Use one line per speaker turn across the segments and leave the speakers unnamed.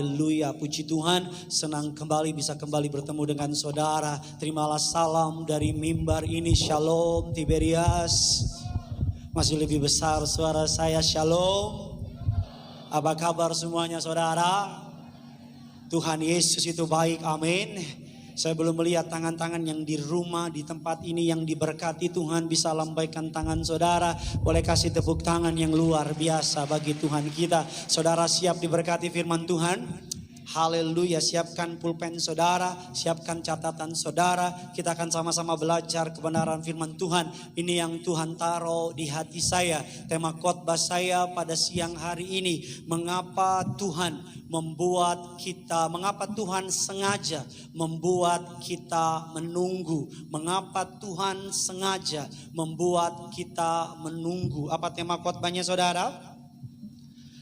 Haleluya, puji Tuhan, senang kembali bisa kembali bertemu dengan saudara. Terimalah salam dari mimbar ini. Shalom Tiberias. Masih lebih besar suara saya, shalom. Apa kabar semuanya saudara? Tuhan Yesus itu baik, amin. Saya belum melihat tangan-tangan yang di rumah, di tempat ini yang diberkati. Tuhan bisa lambaikan tangan saudara. Boleh kasih tepuk tangan yang luar biasa bagi Tuhan kita. Saudara siap diberkati firman Tuhan? Haleluya, siapkan pulpen saudara, siapkan catatan saudara. Kita akan sama-sama belajar kebenaran firman Tuhan. Ini yang Tuhan taruh di hati saya. Tema khotbah saya pada siang hari ini, mengapa Tuhan sengaja membuat kita menunggu. Mengapa Tuhan sengaja membuat kita menunggu. Apa tema khotbahnya saudara?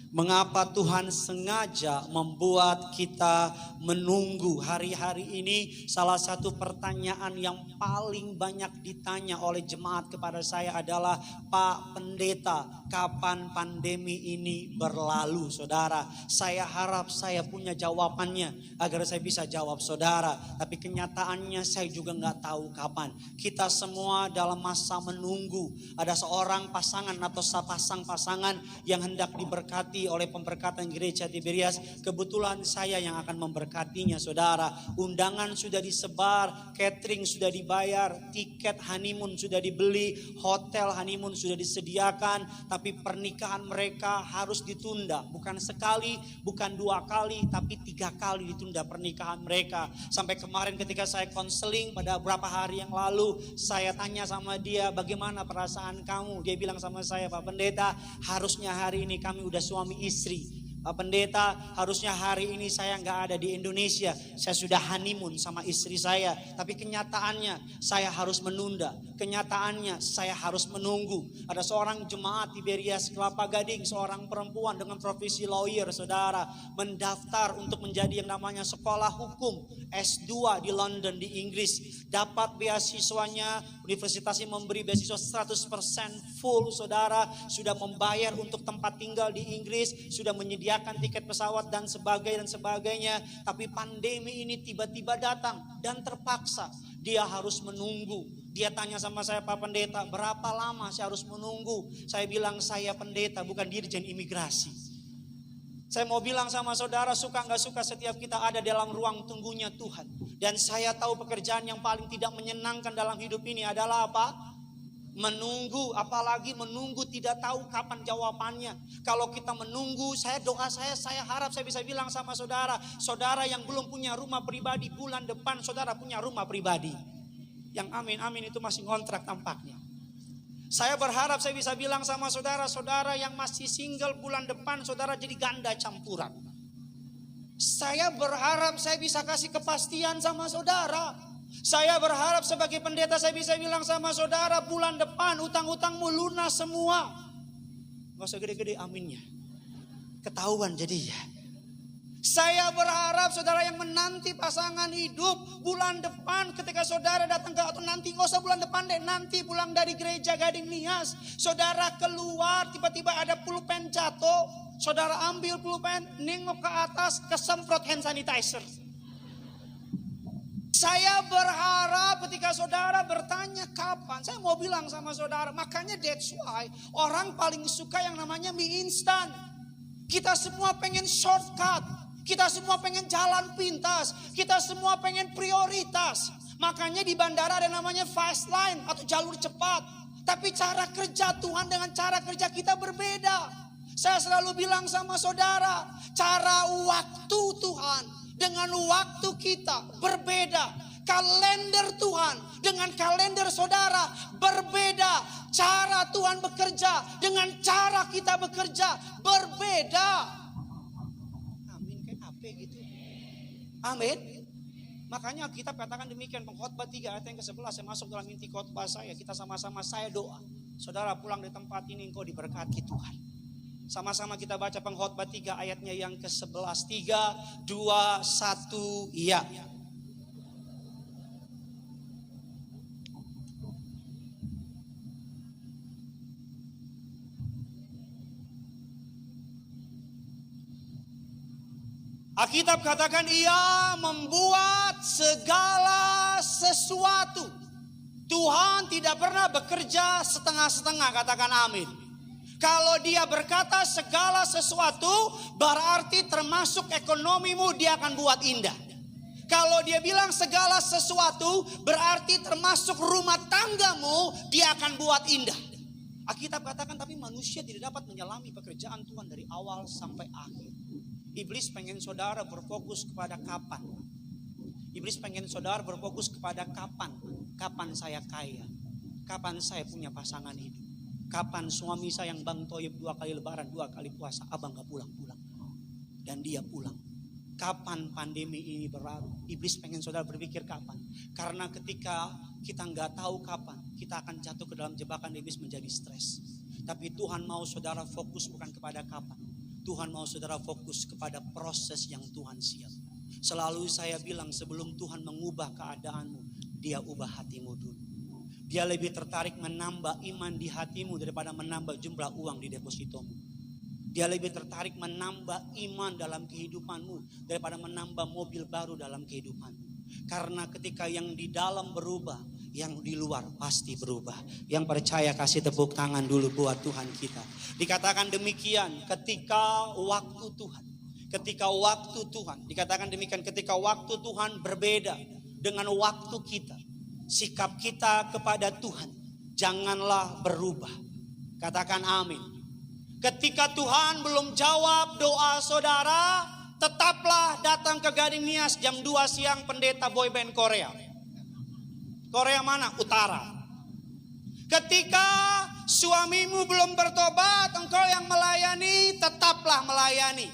Mengapa Tuhan sengaja membuat kita menunggu. Hari-hari ini salah satu pertanyaan yang paling banyak ditanya oleh jemaat kepada saya adalah, Pak Pendeta, kapan pandemi ini berlalu saudara? Saya harap saya punya jawabannya agar saya bisa jawab saudara. Tapi kenyataannya saya juga gak tahu kapan. Kita semua dalam masa menunggu. Ada seorang pasangan atau sepasang-pasangan yang hendak diberkati oleh pemberkatan gereja Tiberias. Kebetulan saya yang akan memberkatinya saudara. Undangan sudah disebar, catering sudah dibayar, tiket honeymoon sudah dibeli, hotel honeymoon sudah disediakan. Tapi pernikahan mereka harus ditunda. Bukan sekali, bukan 2 kali, tapi 3 kali ditunda pernikahan mereka. Sampai kemarin ketika saya konseling pada beberapa hari yang lalu, saya tanya sama dia, bagaimana perasaan kamu? Dia bilang sama saya, Pak Pendeta, harusnya hari ini kami udah suami istri. Pak Pendeta, harusnya hari ini saya nggak ada di Indonesia. Saya sudah honeymoon sama istri saya. Tapi kenyataannya saya harus menunda. Kenyataannya saya harus menunggu. Ada seorang jemaat Tiberias Kelapa Gading, seorang perempuan dengan profesi lawyer saudara, mendaftar untuk menjadi yang namanya sekolah hukum S2 di London di Inggris. Dapat beasiswanya, universitasnya memberi beasiswa 100% full saudara. Sudah membayar untuk tempat tinggal di Inggris, sudah menyediakan tiket pesawat dan sebagainya. Tapi pandemi ini tiba-tiba datang dan terpaksa dia harus menunggu. Dia tanya sama saya, Pak Pendeta, berapa lama saya harus menunggu? Saya bilang, saya pendeta bukan dirjen imigrasi. Saya mau bilang sama saudara, suka gak suka setiap kita ada dalam ruang tunggunya Tuhan. Dan saya tahu pekerjaan yang paling tidak menyenangkan dalam hidup ini adalah apa? Menunggu, apalagi menunggu tidak tahu kapan jawabannya. Kalau kita menunggu, saya harap saya bisa bilang sama saudara, saudara yang belum punya rumah pribadi, bulan depan saudara punya rumah pribadi. Yang amin itu masih ngontrak tampaknya. Saya berharap saya bisa bilang sama saudara-saudara yang masih single, bulan depan saudara jadi ganda campuran. Saya berharap saya bisa kasih kepastian sama saudara. Saya berharap sebagai pendeta saya bisa bilang sama saudara, bulan depan utang-utangmu lunas semua. Gak usah gede-gede aminnya, ketahuan jadinya. Saya berharap saudara yang menanti pasangan hidup, bulan depan ketika saudara datang ke, atau nanti gak usah bulan depan deh, nanti pulang dari gereja Gading Nias, saudara keluar tiba-tiba ada pulpen jatuh, saudara ambil pulpen, nengok ke atas, kesemprot hand sanitizer. Saya berharap ketika saudara bertanya kapan, saya mau bilang sama saudara, makanya that's why orang paling suka yang namanya mie instan. Kita semua pengen shortcut, kita semua pengen jalan pintas, kita semua pengen prioritas. Makanya di bandara ada namanya fast line atau jalur cepat. Tapi cara kerja Tuhan dengan cara kerja kita berbeda. Saya selalu bilang sama saudara, cara waktu Tuhan dengan waktu kita berbeda. Kalender Tuhan dengan kalender saudara berbeda. Cara Tuhan bekerja dengan cara kita bekerja berbeda. Amin, kayak apa gitu. Amin. Makanya kita katakan demikian, pengkhotbah 3 ayat yang ke-11, saya masuk dalam inti khotbah saya. Kita sama-sama saya doa, saudara pulang di tempat ini engkau diberkati Tuhan. Sama-sama kita baca pengkhotbah 3 ayatnya yang ke-11. 3, 2, 1, iya. Alkitab katakan ia membuat segala sesuatu. Tuhan tidak pernah bekerja setengah-setengah, katakan amin. Kalau dia berkata segala sesuatu, berarti termasuk ekonomimu dia akan buat indah. Kalau dia bilang segala sesuatu, berarti termasuk rumah tanggamu dia akan buat indah. Alkitab katakan tapi manusia tidak dapat menyelami pekerjaan Tuhan dari awal sampai akhir. Iblis pengen saudara berfokus kepada kapan. Iblis pengen saudara berfokus kepada kapan. Kapan saya kaya. Kapan saya punya pasangan hidup. Kapan suami saya yang Bang Toyib 2 kali lebaran, 2 kali puasa, abang gak pulang-pulang. Dan dia pulang. Kapan pandemi ini berlalu? Iblis pengen saudara berpikir kapan. Karena ketika kita gak tahu kapan, kita akan jatuh ke dalam jebakan iblis menjadi stres. Tapi Tuhan mau saudara fokus bukan kepada kapan. Tuhan mau saudara fokus kepada proses yang Tuhan siap. Selalu saya bilang sebelum Tuhan mengubah keadaanmu, dia ubah hatimu dulu. Dia lebih tertarik menambah iman di hatimu daripada menambah jumlah uang di depositomu. Dia lebih tertarik menambah iman dalam kehidupanmu daripada menambah mobil baru dalam kehidupanmu. Karena ketika yang di dalam berubah, yang di luar pasti berubah. Yang percaya kasih tepuk tangan dulu buat Tuhan kita. Dikatakan demikian ketika waktu Tuhan. Ketika waktu Tuhan. Dikatakan demikian ketika waktu Tuhan berbeda dengan waktu kita. Sikap kita kepada Tuhan janganlah berubah. Katakan amin. Ketika Tuhan belum jawab doa saudara, tetaplah datang ke Gading Nias jam 2 siang pendeta boyband Korea. Korea mana? Utara. Ketika suamimu belum bertobat, engkau yang melayani, tetaplah melayani.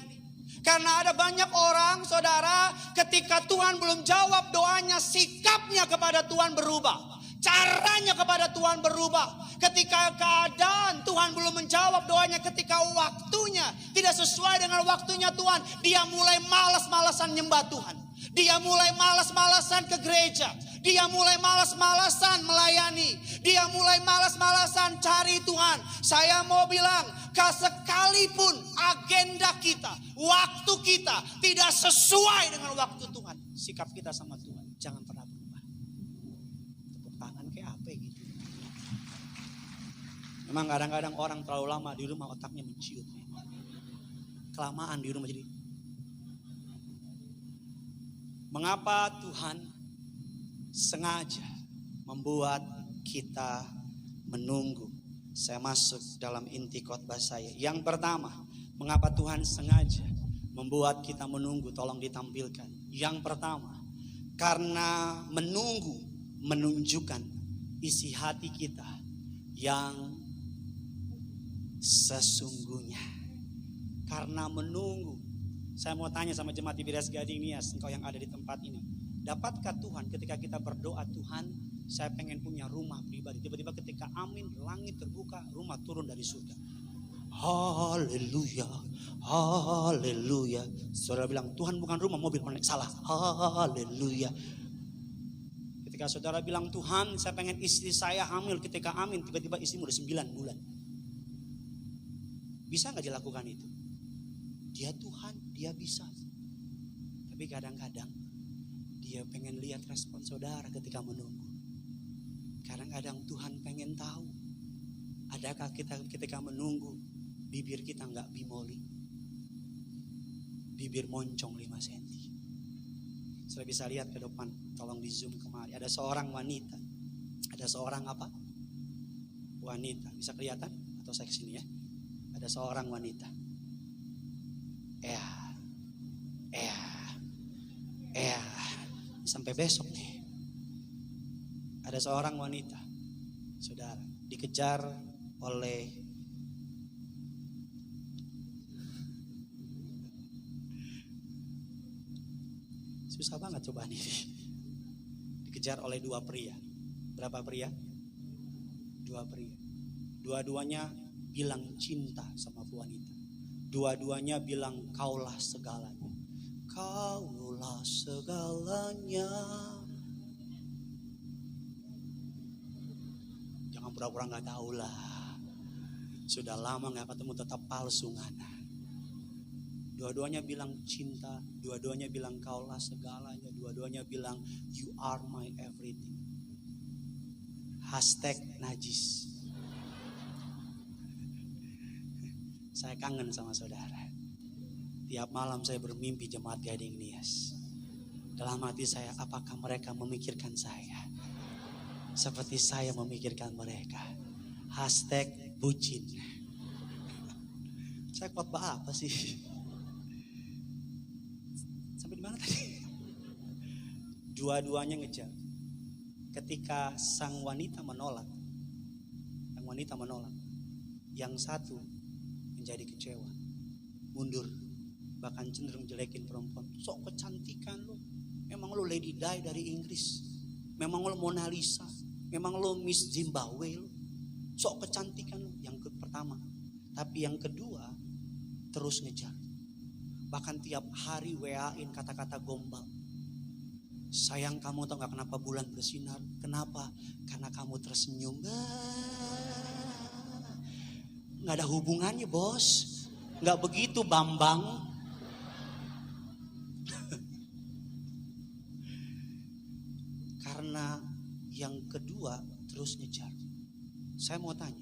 Karena ada banyak orang, saudara, ketika Tuhan belum jawab doanya, sikapnya kepada Tuhan berubah. Caranya kepada Tuhan berubah. Ketika keadaan Tuhan belum menjawab doanya, ketika waktunya tidak sesuai dengan waktunya Tuhan, dia mulai malas-malasan nyembah Tuhan. Dia mulai malas-malasan ke gereja. Dia mulai malas-malasan melayani. Dia mulai malas-malasan cari Tuhan. Saya mau bilang, sekalipun agenda kita, waktu kita tidak sesuai dengan waktu Tuhan, sikap kita sama Tuhan jangan pernah berubah. Tepuk tangan kayak apa gitu. Memang kadang-kadang orang terlalu lama di rumah otaknya menciut. Kelamaan di rumah jadi. Mengapa Tuhan sengaja membuat kita menunggu? Saya masuk dalam inti khotbah saya. Yang pertama, mengapa Tuhan sengaja membuat kita menunggu? Tolong ditampilkan. Yang pertama, karena menunggu menunjukkan isi hati kita yang sesungguhnya. Karena menunggu. Saya mau tanya sama jemaat IBDS Gading Nias, engkau yang ada di tempat ini. Dapatkah Tuhan ketika kita berdoa, Tuhan saya pengen punya rumah pribadi. Tiba-tiba ketika amin, langit terbuka, rumah turun dari surga. Haleluya, haleluya. Saudara bilang, Tuhan bukan rumah, mobil. Salah, haleluya. Ketika saudara bilang, Tuhan saya pengen istri saya hamil, ketika amin, tiba-tiba istrimu udah 9 bulan. Bisa gak dilakukan itu? Dia Tuhan, dia bisa. Tapi kadang-kadang dia pengen lihat respon saudara ketika menunggu. Kadang-kadang Tuhan pengen tahu, adakah kita ketika menunggu, bibir kita gak bimoli, bibir moncong 5 cm. Sudah bisa lihat ke depan, tolong di zoom kemari. Ada seorang wanita. Ada seorang apa? Wanita, bisa kelihatan? Atau saya kesini ya. Ada seorang wanita. Sampai besok nih. Ada seorang wanita, saudara, dikejar oleh susah banget cobaan ini. Dikejar oleh 2 pria. Berapa pria? 2 pria. Dua-duanya bilang cinta sama wanita. Dua-duanya bilang kaulah segalanya. Kaulah segalanya. Jangan pura-pura gak tahu lah. Sudah lama gak ketemu tetap palsu ngana. Dua-duanya bilang cinta, dua-duanya bilang kaulah segalanya, dua-duanya bilang you are my everything. Hashtag najis. Saya kangen sama saudara. Tiap malam saya bermimpi jemaat Gading Nias. Dalam hati saya, apakah mereka memikirkan saya seperti saya memikirkan mereka? Hashtag bucin. Saya khotbah apa sih? Sampai di mana tadi? Dua-duanya ngejar. Ketika sang wanita menolak, yang satu menjadi kecewa, mundur, bahkan cenderung jelekin perempuan. Sok kecantikan lo, memang lo Lady Di dari Inggris, memang lo Mona Lisa, memang lo Miss Zimbabwe lo. Sok kecantikan lo, yang pertama. Tapi yang kedua terus ngejar. Bahkan tiap hari WA-in kata-kata gombal. Sayang, kamu tau gak kenapa bulan bersinar? Kenapa? Karena kamu tersenyum. Gak ada hubungannya bos. Gak begitu Bambang. Karena yang kedua terus ngejar. Saya mau tanya,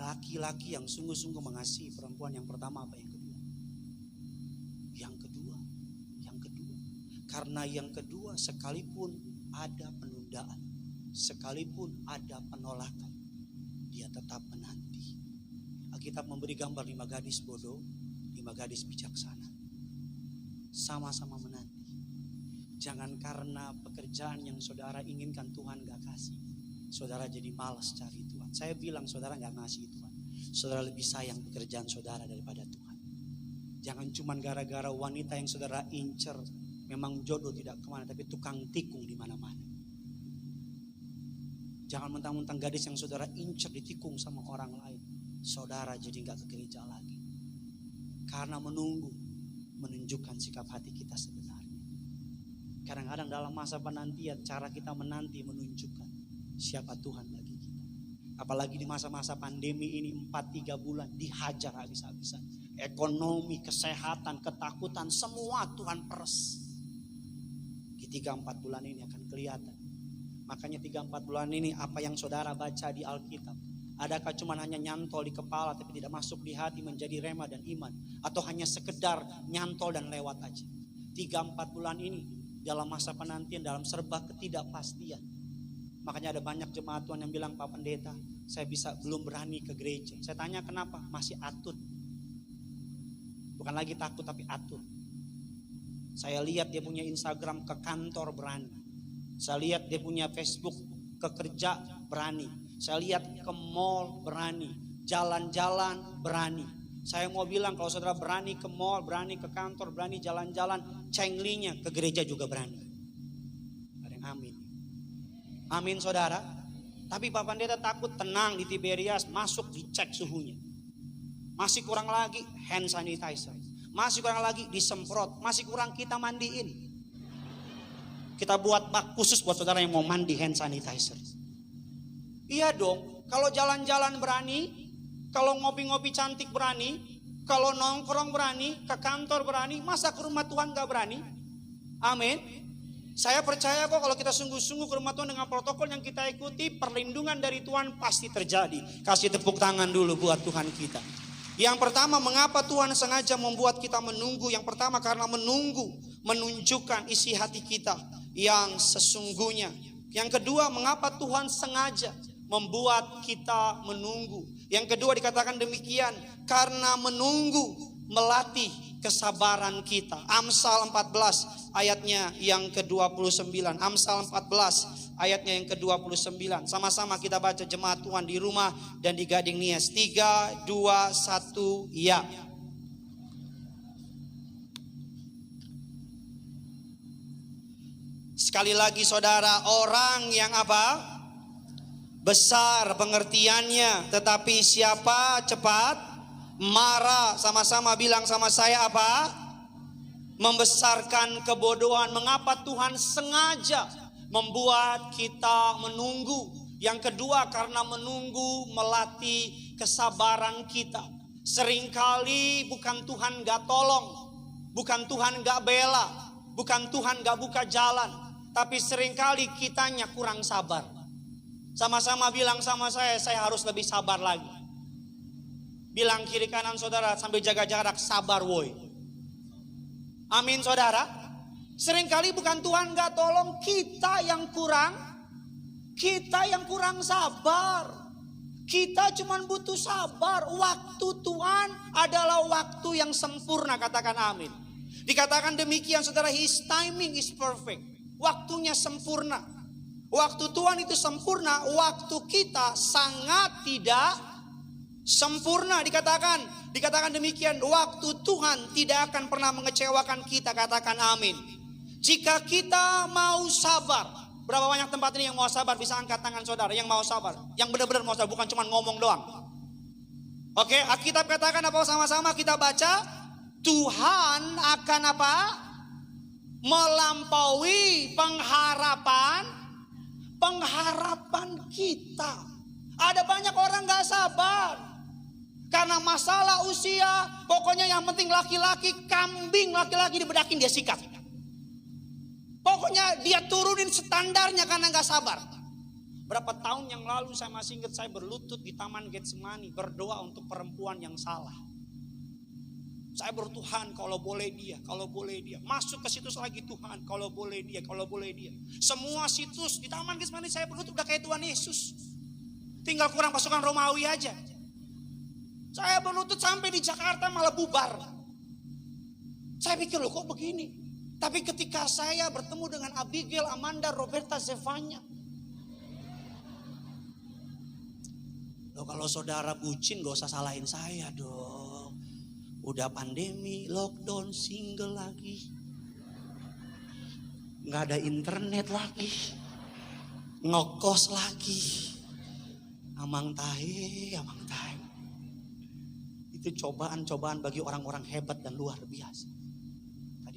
laki-laki yang sungguh-sungguh mengasihi perempuan yang pertama apa yang kedua? Yang kedua. Karena yang kedua sekalipun ada penundaan, sekalipun ada penolakan, dia tetap menanti. Alkitab memberi gambar 5 gadis bodoh, 5 gadis bijaksana. Sama-sama menanti. Jangan karena pekerjaan yang saudara inginkan Tuhan gak kasih, saudara jadi malas cari Tuhan. Saya bilang saudara gak ngasih Tuhan, saudara lebih sayang pekerjaan saudara daripada Tuhan. Jangan cuma gara-gara wanita yang saudara incer, memang jodoh tidak kemana, tapi tukang tikung di mana-mana. Jangan mentang-mentang gadis yang saudara incer ditikung sama orang lain, saudara jadi gak ke gereja lagi. Karena menunjukkan sikap hati kita sebenarnya. Kadang-kadang dalam masa penantian, cara kita menanti menunjukkan siapa Tuhan bagi kita. Apalagi di masa-masa pandemi ini 4-3 bulan dihajar habis-habisan. Ekonomi, kesehatan, ketakutan, semua Tuhan peres. Di 3-4 bulan ini akan kelihatan. Makanya 3-4 bulan ini apa yang saudara baca di Alkitab, adakah cuma hanya nyantol di kepala tapi tidak masuk di hati menjadi rema dan iman? Atau hanya sekedar nyantol dan lewat aja? 3-4 bulan ini dalam masa penantian, dalam serba ketidakpastian. Makanya ada banyak jemaat Tuhan yang bilang, Pak Pendeta, saya belum berani ke gereja. Saya tanya kenapa? Masih atut. Bukan lagi takut tapi atut. Saya lihat dia punya Instagram, ke kantor berani. Saya lihat dia punya Facebook, ke kerja berani. Saya lihat ke mall berani. Jalan-jalan berani. Saya mau bilang kalau saudara berani ke mall, berani ke kantor, berani jalan-jalan, cenglinya ke gereja juga berani. Ada yang amin. Amin saudara. Tapi Pak Pendeta takut, tenang, di Tiberias masuk dicek suhunya. Masih kurang lagi hand sanitizer. Masih kurang lagi disemprot, masih kurang kita mandiin. Kita buat bak khusus buat saudara yang mau mandi hand sanitizer. Iya dong, kalau jalan-jalan berani, kalau ngopi-ngopi cantik berani, kalau nongkrong berani, ke kantor berani, masa ke rumah Tuhan gak berani? Amin. Saya percaya kok kalau kita sungguh-sungguh ke rumah Tuhan dengan protokol yang kita ikuti, perlindungan dari Tuhan pasti terjadi. Kasih tepuk tangan dulu buat Tuhan kita. Yang pertama, mengapa Tuhan sengaja membuat kita menunggu? Yang pertama, karena menunggu menunjukkan isi hati kita yang sesungguhnya. Yang kedua, mengapa Tuhan sengaja membuat kita menunggu? Yang kedua dikatakan demikian, karena menunggu melatih kesabaran kita. Amsal 14 ayatnya yang ke-29. Amsal 14 ayatnya yang ke-29. Sama-sama kita baca jemaat Tuhan di rumah dan di Gading Nias. 3, 2, 1, ya. Sekali lagi saudara, orang yang apa? Besar pengertiannya, tetapi siapa cepat marah. Sama-sama bilang sama saya apa? Membesarkan kebodohan. Mengapa Tuhan sengaja membuat kita menunggu? Yang kedua, karena menunggu melatih kesabaran kita. Seringkali bukan Tuhan gak tolong, bukan Tuhan gak bela, bukan Tuhan gak buka jalan, tapi seringkali kitanya kurang sabar. Sama-sama bilang sama saya harus lebih sabar lagi. Bilang kiri kanan saudara sambil jaga jarak, sabar woi. Amin saudara. Seringkali bukan Tuhan gak tolong, kita yang kurang sabar. Kita cuma butuh sabar. Waktu Tuhan adalah waktu yang sempurna, katakan amin. Dikatakan demikian saudara, His timing is perfect. Waktunya sempurna. Waktu Tuhan itu sempurna, waktu kita sangat tidak sempurna. Dikatakan demikian, waktu Tuhan tidak akan pernah mengecewakan kita, katakan amin. Jika kita mau sabar. Berapa banyak tempat ini yang mau sabar? Bisa angkat tangan saudara yang mau sabar, yang benar-benar mau sabar, bukan cuma ngomong doang. Oke, Alkitab katakan apa, sama-sama kita baca. Tuhan akan apa? Melampaui pengharapan kita. Ada banyak orang gak sabar karena masalah usia. Pokoknya yang penting laki-laki, kambing laki-laki dibedakin dia sikat. Pokoknya dia turunin standarnya karena gak sabar. Berapa tahun yang lalu saya masih ingat, saya berlutut di Taman Getsemani berdoa untuk perempuan yang salah. Saya bertuhan kalau boleh dia. Masuk ke situs lagi, Tuhan kalau boleh dia. Semua situs di Taman Getsemani saya berlutut udah kayak Tuhan Yesus. Tinggal kurang pasukan Romawi aja. Saya berlutut sampai di Jakarta malah bubar. Saya pikir loh kok begini. Tapi ketika saya bertemu dengan Abigail, Amanda, Roberta, Zevanya. Loh kalau saudara bucin gak usah salahin saya dong. Udah pandemi, lockdown, single lagi. Gak ada internet lagi. Ngokos lagi. Amang tahe. Itu cobaan-cobaan bagi orang-orang hebat dan luar biasa.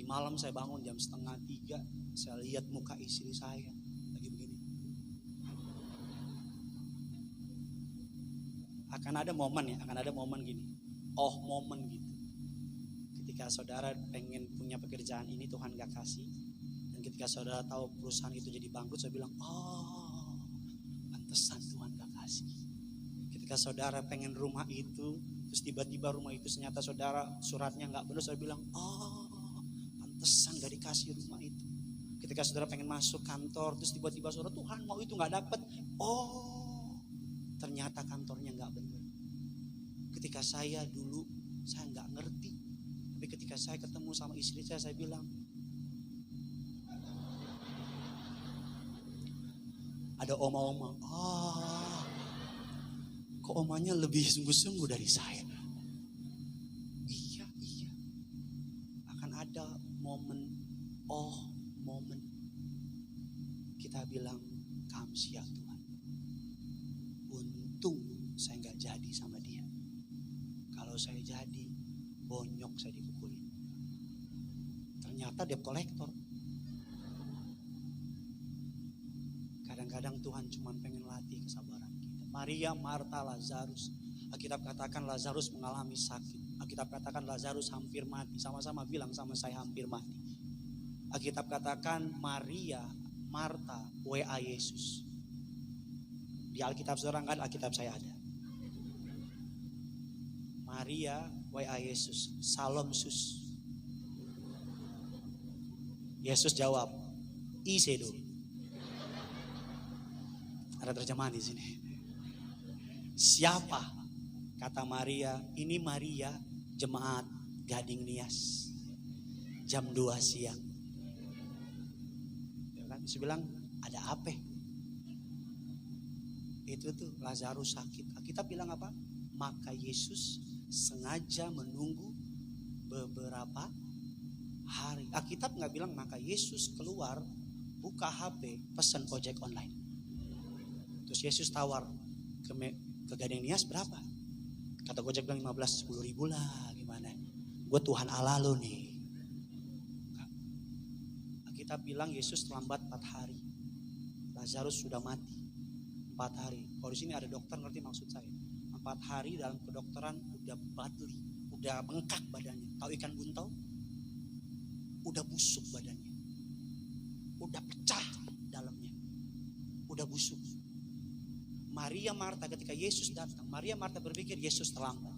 Malam saya bangun jam 2:30, saya lihat muka istri saya lagi begini. Akan ada momen gini. Momen gitu. Ketika saudara pengen punya pekerjaan ini Tuhan gak kasih. Dan ketika saudara tahu perusahaan itu jadi bangkrut, saya bilang, pantesan Tuhan gak kasih. Ketika saudara pengen rumah itu, terus tiba-tiba rumah itu ternyata saudara suratnya gak benar, saya bilang, pantesan gak dikasih rumah itu. Ketika saudara pengen masuk kantor, terus tiba-tiba saudara, Tuhan mau itu gak dapet. Ternyata kantornya gak benar. Ketika saya dulu, saya gak ngerti. Tapi ketika saya ketemu sama istri saya bilang, ada oma-oma. Kok omanya lebih sungguh-sungguh dari saya? Iya. Akan ada momen kita bilang kamsia Tuhan. Untung saya gak jadi sama dia. Kalau saya jadi, bonyok saya dipukulin. Ternyata debt collector. Kadang-kadang Tuhan cuma pengen latih kesabaran kita. Maria, Marta, Lazarus. Alkitab katakan Lazarus mengalami sakit. Alkitab katakan Lazarus hampir mati. Sama-sama bilang sama saya, hampir mati. Alkitab katakan Maria, Marta, WA Yesus. Di Alkitab saudara enggak ada, Alkitab saya ada. Maria, WA Yesus, Salom sus. Yesus jawab, Isedo. Ada terjemahan di sini. Siapa? Kata Maria, ini Maria, jemaat Gading Nias. Jam 2 siang. Yesus bilang, ada apa? Itu tuh Lazarus sakit. Kita bilang apa? Maka Yesus sengaja menunggu beberapa hari. Alkitab nggak bilang maka Yesus keluar, buka HP, pesan ojek online. Terus Yesus tawar ke Gading Nias berapa? Kata Gojek bilang 15, 10 ribu lah, gimana? Gue Tuhan Allah lo nih. Kita bilang Yesus terlambat 4 hari. Lazarus sudah mati 4 hari. Kalau di sini ada dokter ngerti maksud saya. 4 hari dalam kedokteran udah badly, udah bengkak badannya. Tahu ikan buntal? Udah busuk badannya. Udah pecah dalamnya. Udah busuk. Maria Marta ketika Yesus datang, Maria Marta berpikir Yesus terlambat.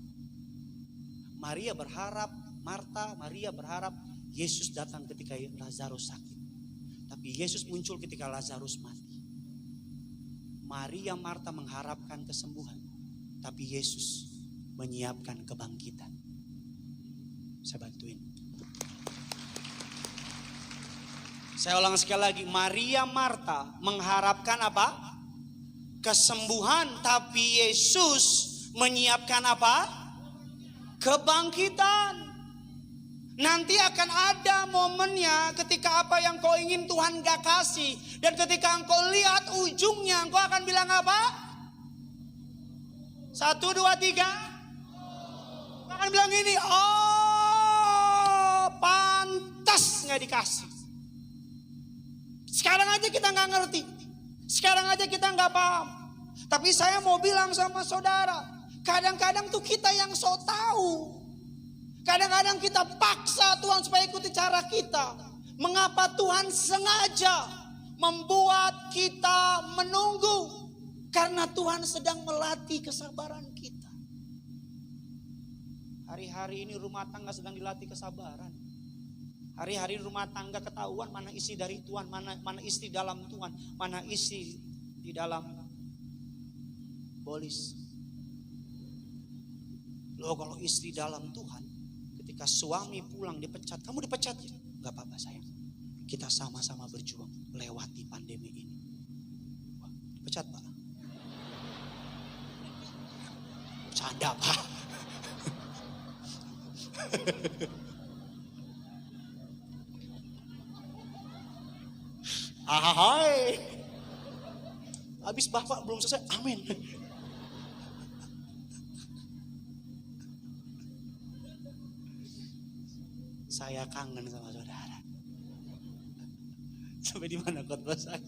Maria berharap Yesus datang ketika Lazarus sakit. Tapi Yesus muncul ketika Lazarus mati. Maria Marta mengharapkan kesembuhan, tapi Yesus menyiapkan kebangkitan. Saya bantuin. Saya ulang sekali lagi, Maria Marta mengharapkan apa? Kesembuhan, tapi Yesus menyiapkan apa? Kebangkitan. Nanti akan ada momennya ketika apa yang kau ingin Tuhan gak kasih. Dan ketika engkau lihat ujungnya, engkau akan bilang apa? 1, 2, 3. Engkau akan bilang ini, oh pantas gak dikasih. Sekarang aja kita gak ngerti. Sekarang aja kita gak paham. Tapi saya mau bilang sama saudara, kadang-kadang tuh kita yang so tahu. Kadang-kadang kita paksa Tuhan supaya ikuti cara kita. Mengapa Tuhan sengaja membuat kita menunggu? Karena Tuhan sedang melatih kesabaran kita. Hari-hari ini rumah tangga sedang dilatih kesabaran. Hari-hari rumah tangga ketahuan mana isi dari Tuhan, mana istri dalam Tuhan, mana isi di dalam bolis. Loh, kalau istri dalam Tuhan, ketika suami pulang dipecat, kamu dipecat ya? Gak apa-apa sayang, kita sama-sama berjuang lewati pandemi ini. Wah, dipecat Pak? Canda Pak. Ahai, habis Bapak belum selesai, amin. Saya kangen sama saudara. Sampai di mana khotbah saya?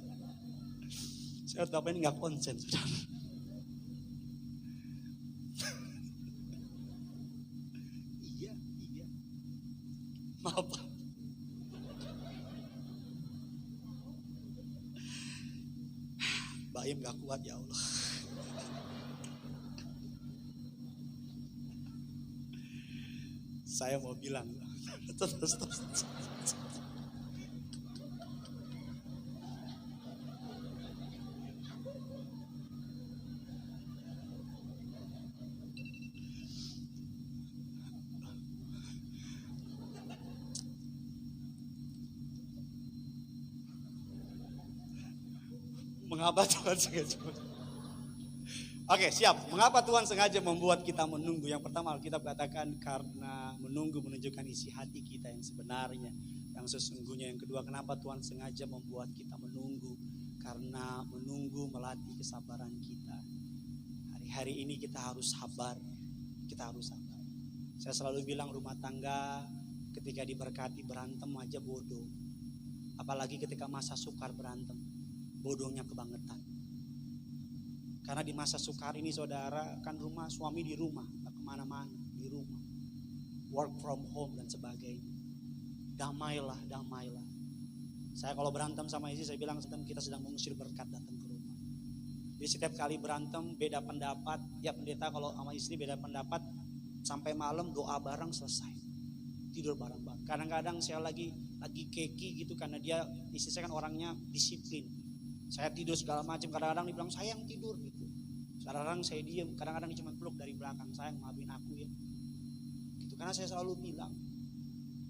Saya tahu ini nggak konsen, saudara. Iya. Maaf Pak. Baim nggak kuat ya Allah. Saya mau bilang. Terus. Mengapa Tuhan sengaja? Oke, siap. Mengapa Tuhan sengaja membuat kita menunggu? Yang pertama kita katakan karena menunggu menunjukkan isi hati kita yang sebenarnya, yang sesungguhnya. Yang kedua, kenapa Tuhan sengaja membuat kita menunggu? Karena menunggu melatih kesabaran kita. Hari-hari ini kita harus sabar. Saya selalu bilang rumah tangga ketika diberkati berantem aja bodoh. Apalagi ketika masa sukar berantem. Bodohnya kebangetan. Karena di masa sukar ini saudara, kan rumah suami di rumah, tak kemana-mana, di rumah, work from home dan sebagainya. Damailah. Saya kalau berantem sama istri, saya bilang kita sedang mengusir berkat datang ke rumah. Jadi setiap kali berantem beda pendapat, ya pendeta kalau sama istri beda pendapat, sampai malam doa bareng selesai, tidur bareng-bareng. Kadang-kadang saya lagi keki gitu karena istri saya kan orangnya disiplin. Saya tidur segala macam, kadang-kadang dibilang sayang tidur gitu. Kadang-kadang saya diem, kadang-kadang cuma peluk dari belakang, sayang maafin aku ya. Gitu. Karena saya selalu bilang,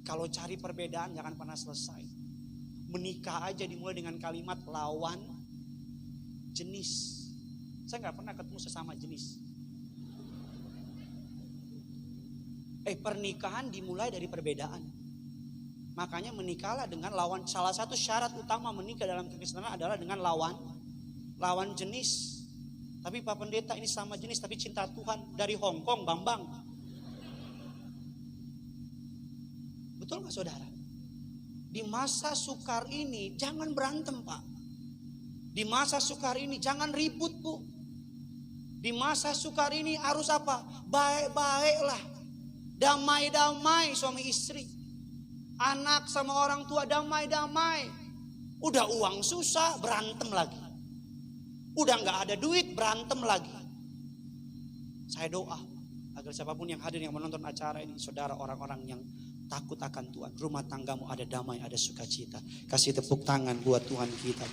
kalau cari perbedaan jangan pernah selesai. Menikah aja dimulai dengan kalimat lawan jenis. Saya nggak pernah ketemu sesama jenis. Pernikahan dimulai dari perbedaan. Makanya menikahlah dengan lawan. Salah satu syarat utama menikah dalam kekristenan adalah dengan lawan jenis. Tapi Pak Pendeta ini sama jenis tapi cinta Tuhan dari Hong Kong, Bambang. Betul gak saudara? Di masa sukar ini jangan berantem Pak. Di masa sukar ini jangan ribut Bu. Di masa sukar ini harus apa? Baik-baiklah. Damai-damai suami istri. Anak sama orang tua damai-damai. Udah uang susah berantem lagi. Udah gak ada duit berantem lagi. Saya doa agar siapapun yang hadir yang menonton acara ini, saudara orang-orang yang takut akan Tuhan, rumah tanggamu ada damai, ada sukacita. Kasih tepuk tangan buat Tuhan kita.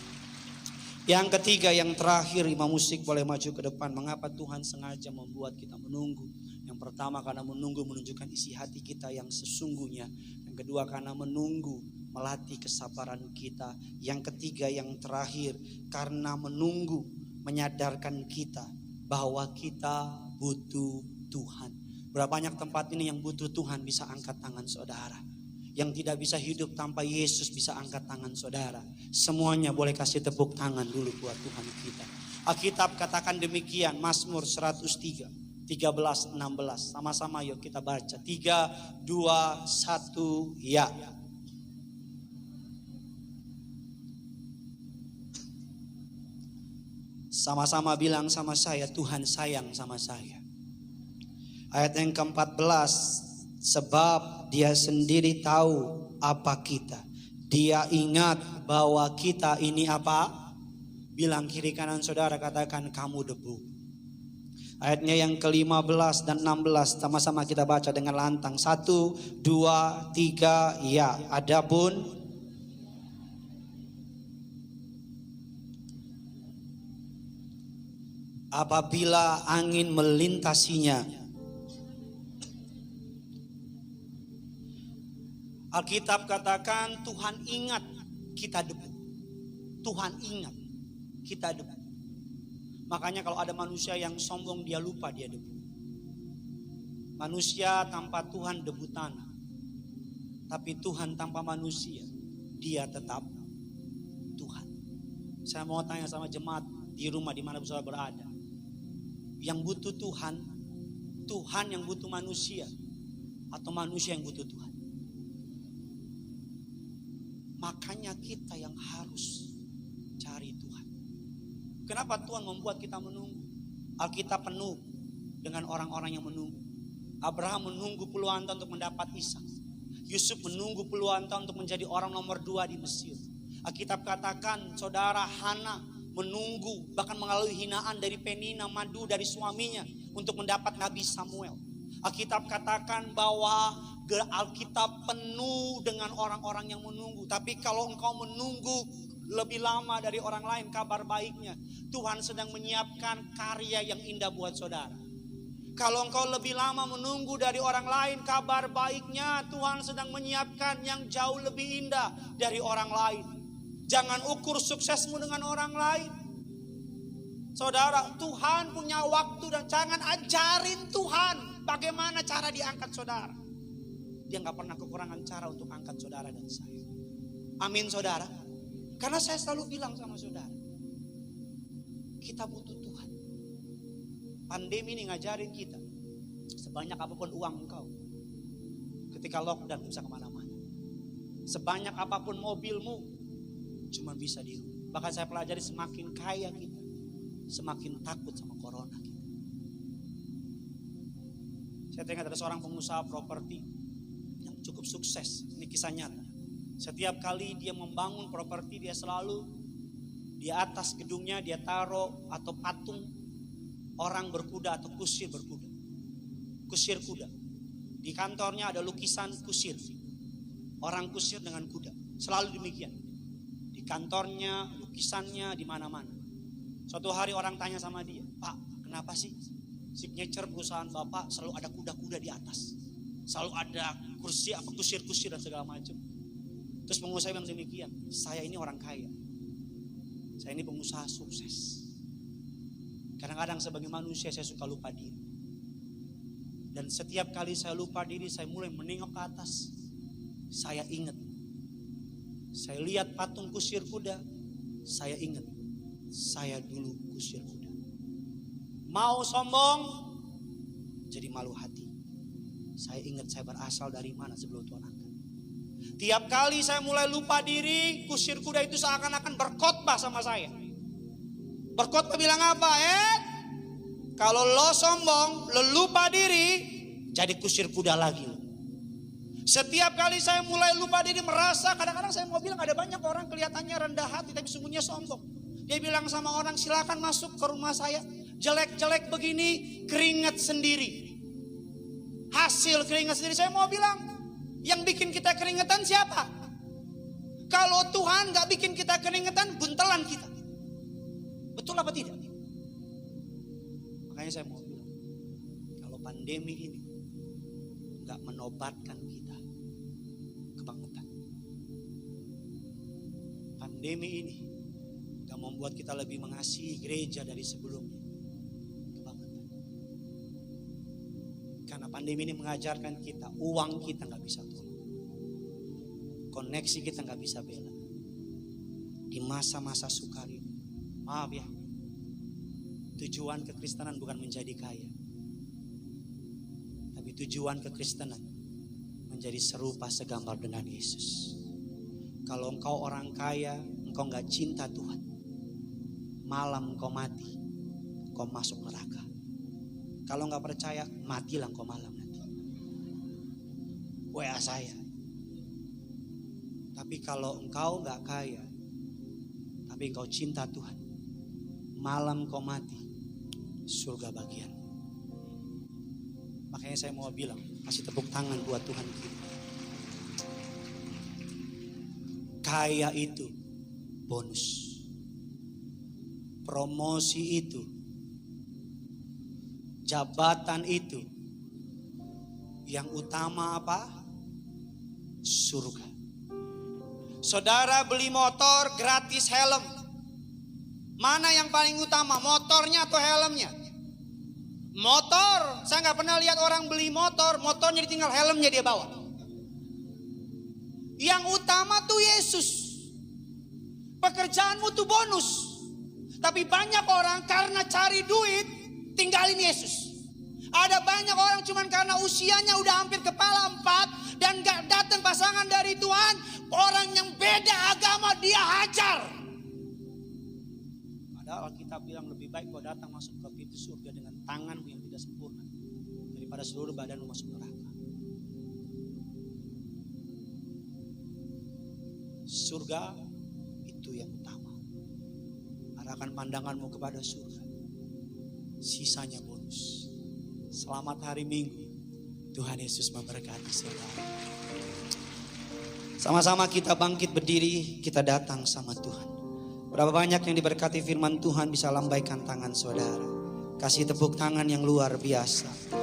Yang ketiga, yang terakhir, imam musik boleh maju ke depan. Mengapa Tuhan sengaja membuat kita menunggu? Yang pertama karena menunggu menunjukkan isi hati kita yang sesungguhnya. Yang kedua karena menunggu melatih kesabaran kita. Yang ketiga, yang terakhir, karena menunggu menyadarkan kita bahwa kita butuh Tuhan. Berapa banyak tempat ini yang butuh Tuhan, bisa angkat tangan saudara. Yang tidak bisa hidup tanpa Yesus bisa angkat tangan saudara. Semuanya boleh kasih tepuk tangan dulu buat Tuhan kita. Alkitab katakan demikian, Mazmur 103, 13, 16. Sama-sama yuk kita baca. 3, 2, 1, ya. Sama-sama bilang sama saya, Tuhan sayang sama saya. Ayat yang ke-14, sebab Dia sendiri tahu apa kita. Dia ingat bahwa kita ini apa? Bilang kiri kanan saudara, katakan kamu debu. Ayatnya yang ke-15 dan 16 sama-sama kita baca dengan lantang. 1, 2, 3, ya. Adapun apabila angin melintasinya, Alkitab katakan Tuhan ingat kita debu. Tuhan ingat kita debu. Makanya kalau ada manusia yang sombong, dia lupa dia debu. Manusia tanpa Tuhan debu tanah. Tapi Tuhan tanpa manusia, dia tetap Tuhan. Saya mau tanya sama jemaat di rumah di mana saudara berada. Yang butuh Tuhan, Tuhan yang butuh manusia, atau manusia yang butuh Tuhan? Makanya kita yang harus cari Tuhan. Kenapa Tuhan membuat kita menunggu? Alkitab penuh dengan orang-orang yang menunggu. Abraham menunggu puluhan tahun untuk mendapat Ishak. Yusuf menunggu puluhan tahun untuk menjadi orang nomor 2 di Mesir. Alkitab katakan saudara Hana menunggu, bahkan mengalami hinaan dari Penina, madu dari suaminya untuk mendapat Nabi Samuel. Alkitab katakan bahwa Alkitab penuh dengan orang-orang yang menunggu. Tapi kalau engkau menunggu lebih lama dari orang lain, kabar baiknya Tuhan sedang menyiapkan karya yang indah buat saudara. Kalau engkau lebih lama menunggu dari orang lain, kabar baiknya Tuhan sedang menyiapkan yang jauh lebih indah dari orang lain. Jangan ukur suksesmu dengan orang lain. Saudara, Tuhan punya waktu, dan jangan ajarin Tuhan bagaimana cara diangkat saudara. Dia gak pernah kekurangan cara untuk angkat saudara dan saya. Amin saudara. Karena saya selalu bilang sama saudara, kita butuh Tuhan. Pandemi ini ngajarin kita, sebanyak apapun uang engkau, ketika lockdown bisa kemana-mana. Sebanyak apapun mobilmu, cuma bisa di rumah. Bahkan saya pelajari semakin kaya kita, semakin takut sama corona kita. Saya teringat ada seorang pengusaha properti yang cukup sukses. Ini kisah nyata. Setiap kali dia membangun properti, dia selalu di atas gedungnya dia taruh atau patung orang berkuda atau kusir berkuda. Kusir kuda. Di kantornya ada lukisan kusir. Orang kusir dengan kuda. Selalu demikian. Di kantornya, lukisannya di mana-mana. Suatu hari orang tanya sama dia, "Pak, kenapa sih signature perusahaan Bapak selalu ada kuda-kuda di atas? Selalu ada kursi apa kusir-kusir dan segala macam." Terus pengusaha bilang demikian, "Saya ini orang kaya. Saya ini pengusaha sukses. Kadang-kadang sebagai manusia saya suka lupa diri. Dan setiap kali saya lupa diri, saya mulai menengok ke atas. Saya ingat. Saya lihat patung kusir kuda. Saya ingat. Saya dulu kusir kuda. Mau sombong, jadi malu hati. Saya ingat saya berasal dari mana sebelum Tuhan angkat. Tiap kali saya mulai lupa diri, kusir kuda itu seakan-akan berkhotbah sama saya. Berkhotbah bilang apa? Kalau lo sombong, lo lupa diri, jadi kusir kuda lagi. Setiap kali saya mulai lupa diri, merasa, kadang-kadang saya mau bilang ada banyak orang kelihatannya rendah hati tapi sungguhnya sombong. Dia bilang sama orang, silakan masuk ke rumah saya, jelek-jelek begini, keringat sendiri. Hasil keringat sendiri. Saya mau bilang, yang bikin kita keringetan siapa? Kalau Tuhan gak bikin kita keringetan, buntelan kita. Betul apa tidak? Makanya saya mau bilang, kalau pandemi ini gak menobatkan kita, kebangetan. Pandemi ini gak membuat kita lebih mengasihi gereja dari sebelumnya, kebangetan. Karena pandemi ini mengajarkan kita, uang kita gak bisa tolong, koneksi kita gak bisa bela. Di masa-masa sukar ini, maaf ya, tujuan kekristenan bukan menjadi kaya, tapi tujuan kekristenan menjadi serupa segambar dengan Yesus. Kalau engkau orang kaya, engkau gak cinta Tuhan, malam engkau mati, engkau masuk neraka. Kalau gak percaya, matilah engkau malam nanti. WA saya. Tapi kalau engkau gak kaya, tapi engkau cinta Tuhan, malam engkau mati, surga bagian. Makanya saya mau bilang, kasih tepuk tangan buat Tuhan kita. Kaya itu bonus. Promosi itu, jabatan itu, yang utama apa? Surga. Saudara beli motor gratis helm. Mana yang paling utama, motornya atau helmnya? Motor, saya gak pernah lihat orang beli motor, motornya ditinggal, helmnya dia bawa. Yang utama tuh Yesus. Pekerjaanmu tuh bonus. Tapi banyak orang karena cari duit, tinggalin Yesus. Ada banyak orang cuman karena usianya udah hampir kepala 4 dan gak datang pasangan dari Tuhan, orang yang beda agama dia hajar. Padahal Alkitab bilang lebih baik kau datang masuk ke pintu surga dengan tanganmu yang tidak sempurna daripada seluruh badanmu masuk neraka. Surga itu yang utama. Arahkan pandanganmu kepada surga. Sisanya bonus. Selamat hari Minggu. Tuhan Yesus memberkati saudara. Sama-sama kita bangkit berdiri, kita datang sama Tuhan. Berapa banyak yang diberkati firman Tuhan bisa lambaikan tangan saudara. Kasih tepuk tangan yang luar biasa.